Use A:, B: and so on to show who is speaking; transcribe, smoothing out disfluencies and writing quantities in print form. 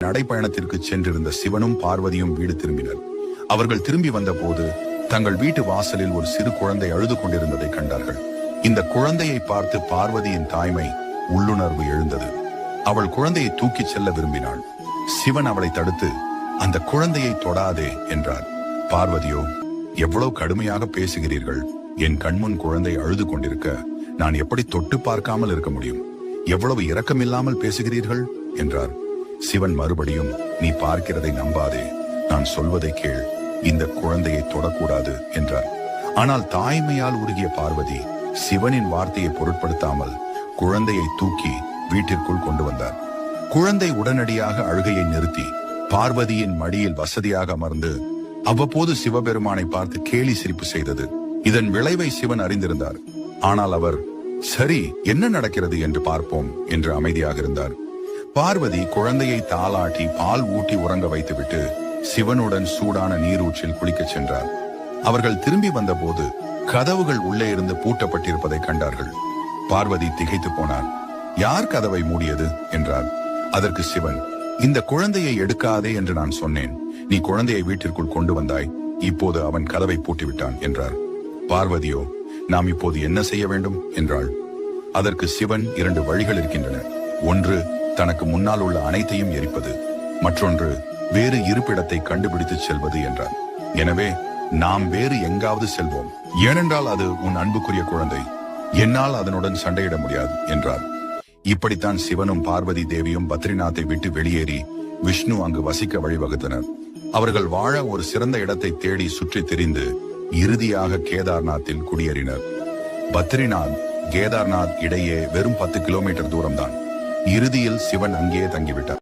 A: நடைப்பயணத்திற்கு சென்றிருந்த சிவனும் பார்வதியும் வீடு திரும்பினர். அவர்கள் திரும்பி வந்தபோது தங்கள் வீட்டு வாசலில் ஒரு சிறு குழந்தை அழுது கொண்டிருந்ததை கண்டார்கள். இந்த குழந்தையை பார்த்து பார்வதியின் தாய்மை உள்ளுணர்வு எழுந்தது. அவள் குழந்தையை தூக்கிச் செல்ல விரும்பினாள். சிவன் அவளை தடுத்து அந்த குழந்தையை தொடாதே என்றார். பார்வதியோ, எவ்வளவு கடுமையாக பேசுகிறீர்கள், என் கண்முன் குழந்தை அழுது கொண்டிருக்க நான் எப்படி தொட்டு பார்க்காமல் இருக்க முடியும், எவ்வளவு இரக்கமில்லாமல் பேசுகிறீர்கள் என்றார். சிவன் மறுபடியும், நீ பார்க்கிறதை நம்பாதே, நான் சொல்வதை கேள், இந்த குழந்தையை தொடக்கூடாது என்றார். ஆனால் தாய்மையால் உருகிய பார்வதி சிவனின் வார்த்தையை பொருட்படுத்தாமல் குழந்தையை தூக்கி வீட்டிற்குள் கொண்டு வந்தார். குழந்தை உடனடியாக அழுகையை நிறுத்தி பார்வதியின் மடியில் வசதியாக அமர்ந்து அவ்வப்போது சிவபெருமானை பார்த்து கேலி சிரிப்பு செய்தது. இதன் விளைவை சிவன் அறிந்திருந்தார். ஆனால் அவர், சரி, என்ன நடக்கிறது என்று பார்ப்போம் என்று அமைதியாக இருந்தார். பார்வதி குழந்தையை தாளாட்டி பால் ஊட்டி உறங்க வைத்துவிட்டு சிவனுடன் சூடான நீரூற்றில் குளிக்கச் சென்றார். அவர்கள் திரும்பி வந்தபோது கதவுகள் உள்ளே இருந்து பூட்டப்பட்டிருப்பதை கண்டார்கள். பார்வதி திகைத்து போனார். யார் கதவை மூடியது என்றார். அதற்கு சிவன், இந்த குழந்தையை எடுக்காதே என்று நான் சொன்னேன், நீ குழந்தையை வீட்டிற்குள் கொண்டு வந்தாய், இப்போது அவன் கதவை பூட்டிவிட்டான் என்றார். பார்வதியோ, நாம் இப்போது என்ன செய்ய வேண்டும் என்றாள். அதற்கு சிவன், 2 வழிகள் இருக்கின்றன. ஒன்று, தனக்கு முன்னால் உள்ள அனைத்தையும் எரிப்பது, மற்றொன்று வேறு இருப்பிடத்தை கண்டுபிடித்து செல்வது என்றார். எனவே நாம் வேறு எங்காவது செல்வோம், ஏனென்றால் அது உன் அன்புக்குரிய குழந்தை, என்னால் அதனுடன் சண்டையிட முடியாது என்றார். இப்படித்தான் சிவனும் பார்வதி தேவியும் பத்ரிநாத்தை விட்டு வெளியேறி விஷ்ணு அங்கு வசிக்க வழிவகுத்தனர். அவர்கள் வாழ ஒரு சிறந்த இடத்தை தேடி சுற்றி திரிந்து இறுதியாக கேதார்நாத்தில் குடியேறினர். பத்ரிநாத் கேதார்நாத் இடையே வெறும் 10 கிலோமீட்டர் தூரம்தான். இறுதியில் சிவன் அங்கேயே தங்கிவிட்டார்.